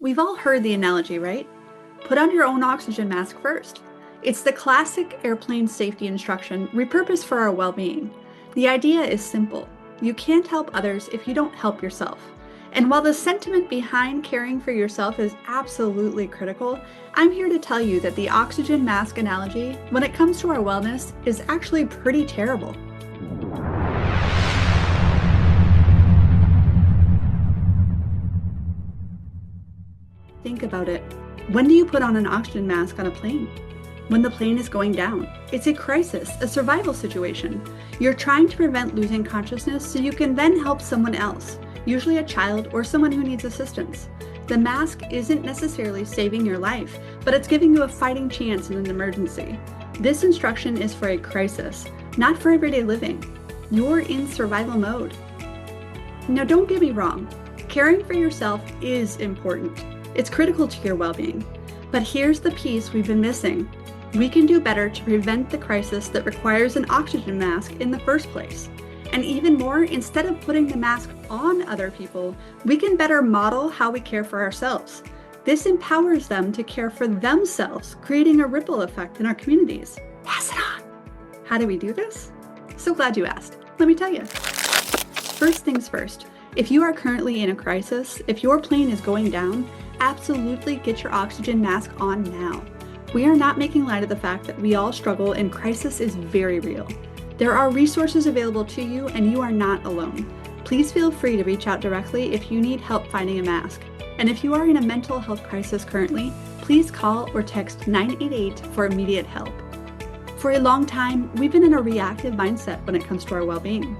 We've all heard the analogy, right? Put on your own oxygen mask first. It's the classic airplane safety instruction repurposed for our well-being. The idea is simple. You can't help others if you don't help yourself. And while the sentiment behind caring for yourself is absolutely critical, I'm here to tell you that the oxygen mask analogy, when it comes to our wellness, is actually pretty terrible. Think about it. When do you put on an oxygen mask on a plane? When the plane is going down. It's a crisis, a survival situation. You're trying to prevent losing consciousness so you can then help someone else, usually a child or someone who needs assistance. The mask isn't necessarily saving your life, but it's giving you a fighting chance in an emergency. This instruction is for a crisis, not for everyday living. You're in survival mode. Now, don't get me wrong. Caring for yourself is important. It's critical to your well-being. But here's the piece we've been missing. We can do better to prevent the crisis that requires an oxygen mask in the first place. And even more, instead of putting the mask on other people, we can better model how we care for ourselves. This empowers them to care for themselves, creating a ripple effect in our communities. Pass it on. How do we do this? So glad you asked. Let me tell you. First things first, if you are currently in a crisis, if your plane is going down, absolutely get your oxygen mask on now. We are not making light of the fact that we all struggle and crisis is very real. There are resources available to you and you are not alone. Please feel free to reach out directly if you need help finding a mask. And if you are in a mental health crisis currently, please call or text 988 for immediate help. For a long time, we've been in a reactive mindset when it comes to our well-being.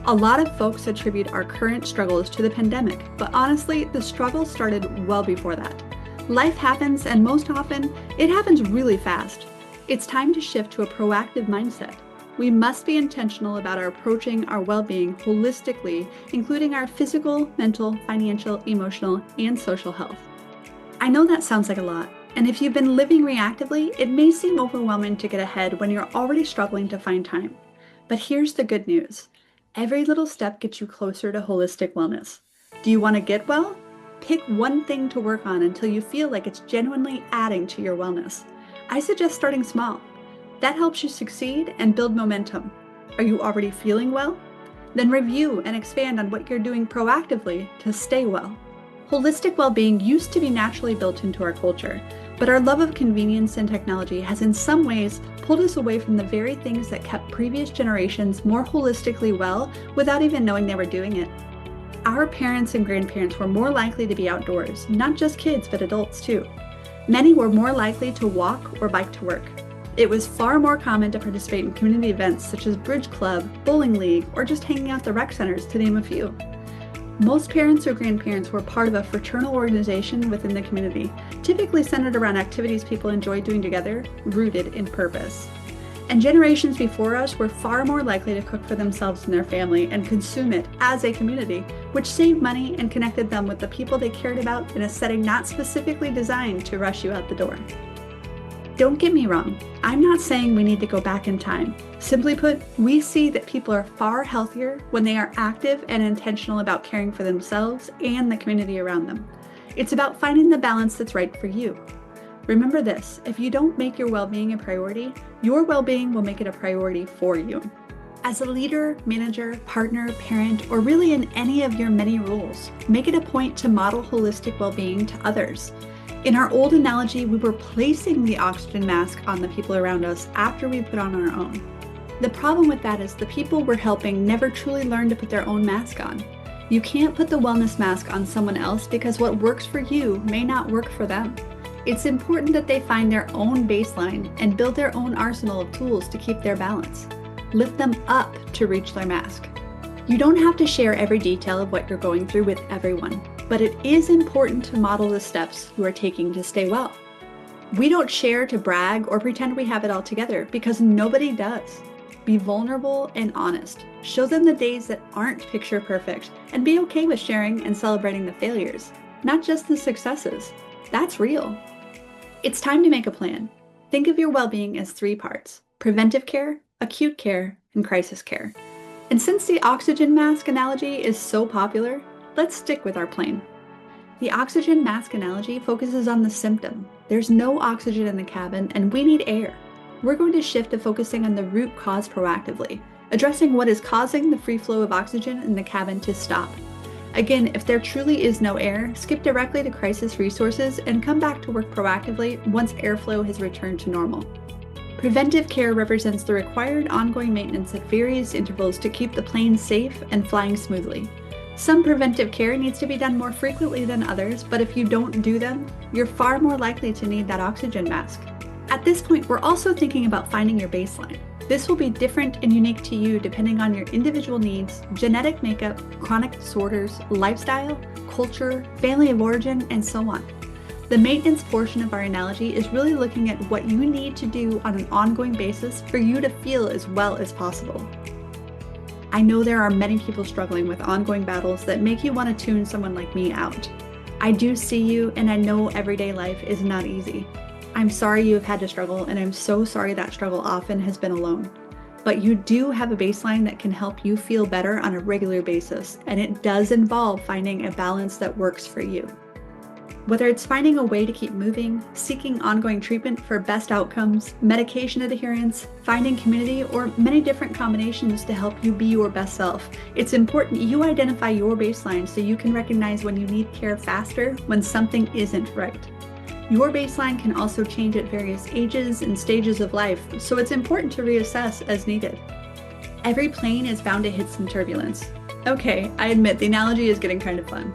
A lot of folks attribute our current struggles to the pandemic, but honestly, the struggle started well before that. Life happens, and most often, it happens really fast. It's time to shift to a proactive mindset. We must be intentional about our approaching our well-being holistically, including our physical, mental, financial, emotional, and social health. I know that sounds like a lot, and if you've been living reactively, it may seem overwhelming to get ahead when you're already struggling to find time. But here's the good news. Every little step gets you closer to holistic wellness. Do you want to get well? Pick one thing to work on until you feel like it's genuinely adding to your wellness. I suggest starting small. That helps you succeed and build momentum. Are you already feeling well? Then review and expand on what you're doing proactively to stay well. Holistic well-being used to be naturally built into our culture, but our love of convenience and technology has in some ways pulled us away from the very things that kept previous generations more holistically well without even knowing they were doing it. Our parents and grandparents were more likely to be outdoors, not just kids, but adults too. Many were more likely to walk or bike to work. It was far more common to participate in community events such as bridge club, bowling league, or just hanging out at the rec centers, to name a few. Most parents or grandparents were part of a fraternal organization within the community, typically centered around activities people enjoyed doing together, rooted in purpose. And generations before us were far more likely to cook for themselves and their family and consume it as a community, which saved money and connected them with the people they cared about in a setting not specifically designed to rush you out the door. Don't get me wrong, I'm not saying we need to go back in time. Simply put, we see that people are far healthier when they are active and intentional about caring for themselves and the community around them. It's about finding the balance that's right for you. Remember this, if you don't make your well-being a priority, your well-being will make it a priority for you. As a leader, manager, partner, parent, or really in any of your many roles, make it a point to model holistic well-being to others. In our old analogy, we were placing the oxygen mask on the people around us after we put on our own. The problem with that is the people we're helping never truly learn to put their own mask on. You can't put the wellness mask on someone else because what works for you may not work for them. It's important that they find their own baseline and build their own arsenal of tools to keep their balance. Lift them up to reach their mask. You don't have to share every detail of what you're going through with everyone, but it is important to model the steps you are taking to stay well. We don't share to brag or pretend we have it all together because nobody does. Be vulnerable and honest. Show them the days that aren't picture perfect and be okay with sharing and celebrating the failures, not just the successes. That's real. It's time to make a plan. Think of your well-being as 3 parts: preventive care, acute care, and crisis care. And since the oxygen mask analogy is so popular, let's stick with our plan. The oxygen mask analogy focuses on the symptom. There's no oxygen in the cabin and we need air. We're going to shift to focusing on the root cause proactively, addressing what is causing the free flow of oxygen in the cabin to stop. Again, if there truly is no air, skip directly to crisis resources and come back to work proactively once airflow has returned to normal. Preventive care represents the required ongoing maintenance at various intervals to keep the plane safe and flying smoothly. Some preventive care needs to be done more frequently than others, but if you don't do them, you're far more likely to need that oxygen mask. At this point, we're also thinking about finding your baseline. This will be different and unique to you depending on your individual needs, genetic makeup, chronic disorders, lifestyle, culture, family of origin, and so on. The maintenance portion of our analogy is really looking at what you need to do on an ongoing basis for you to feel as well as possible. I know there are many people struggling with ongoing battles that make you want to tune someone like me out. I do see you, and I know everyday life is not easy. I'm sorry you have had to struggle, and I'm so sorry that struggle often has been alone. But you do have a baseline that can help you feel better on a regular basis, and it does involve finding a balance that works for you. Whether it's finding a way to keep moving, seeking ongoing treatment for best outcomes, medication adherence, finding community, or many different combinations to help you be your best self, it's important you identify your baseline so you can recognize when you need care faster when something isn't right. Your baseline can also change at various ages and stages of life, so it's important to reassess as needed. Every plane is bound to hit some turbulence. Okay, I admit the analogy is getting kind of fun.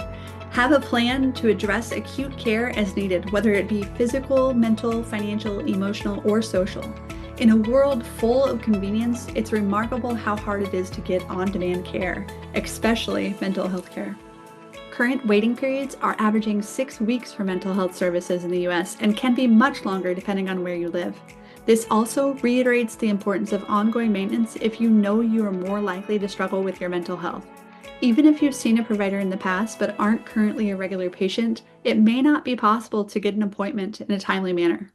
Have a plan to address acute care as needed, whether it be physical, mental, financial, emotional, or social. In a world full of convenience, it's remarkable how hard it is to get on-demand care, especially mental health care. Current waiting periods are averaging 6 weeks for mental health services in the US and can be much longer depending on where you live. This also reiterates the importance of ongoing maintenance if you know you are more likely to struggle with your mental health. Even if you've seen a provider in the past but aren't currently a regular patient, it may not be possible to get an appointment in a timely manner.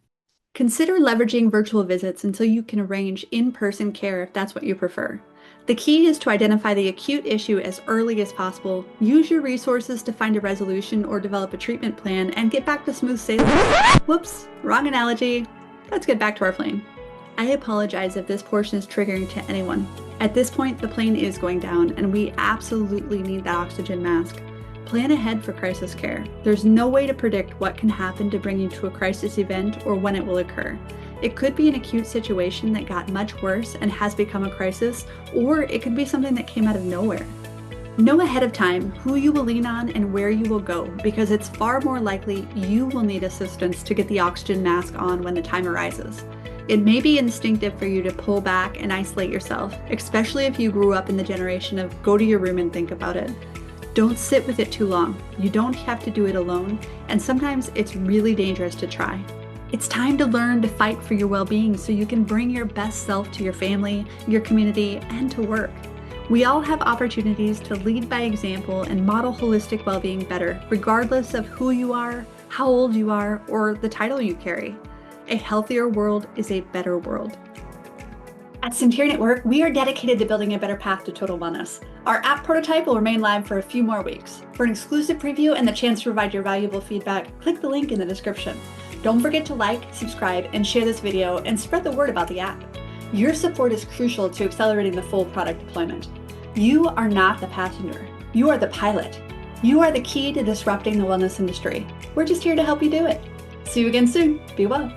Consider leveraging virtual visits until you can arrange in-person care if that's what you prefer. The key is to identify the acute issue as early as possible, use your resources to find a resolution or develop a treatment plan, and get back to smooth sailing. Whoops, wrong analogy. Let's get back to our plane. I apologize if this portion is triggering to anyone. At this point, the plane is going down, and we absolutely need that oxygen mask. Plan ahead for crisis care. There's no way to predict what can happen to bring you to a crisis event or when it will occur. It could be an acute situation that got much worse and has become a crisis, or it could be something that came out of nowhere. Know ahead of time who you will lean on and where you will go, because it's far more likely you will need assistance to get the oxygen mask on when the time arises. It may be instinctive for you to pull back and isolate yourself, especially if you grew up in the generation of go to your room and think about it. Don't sit with it too long. You don't have to do it alone, and sometimes it's really dangerous to try. It's time to learn to fight for your well-being so you can bring your best self to your family, your community, and to work. We all have opportunities to lead by example and model holistic well-being better, regardless of who you are, how old you are, or the title you carry. A healthier world is a better world. At Centurion At Work, we are dedicated to building a better path to total wellness. Our app prototype will remain live for a few more weeks. For an exclusive preview and the chance to provide your valuable feedback, click the link in the description. Don't forget to like, subscribe, and share this video and spread the word about the app. Your support is crucial to accelerating the full product deployment. You are not the passenger. You are the pilot. You are the key to disrupting the wellness industry. We're just here to help you do it. See you again soon. Be well.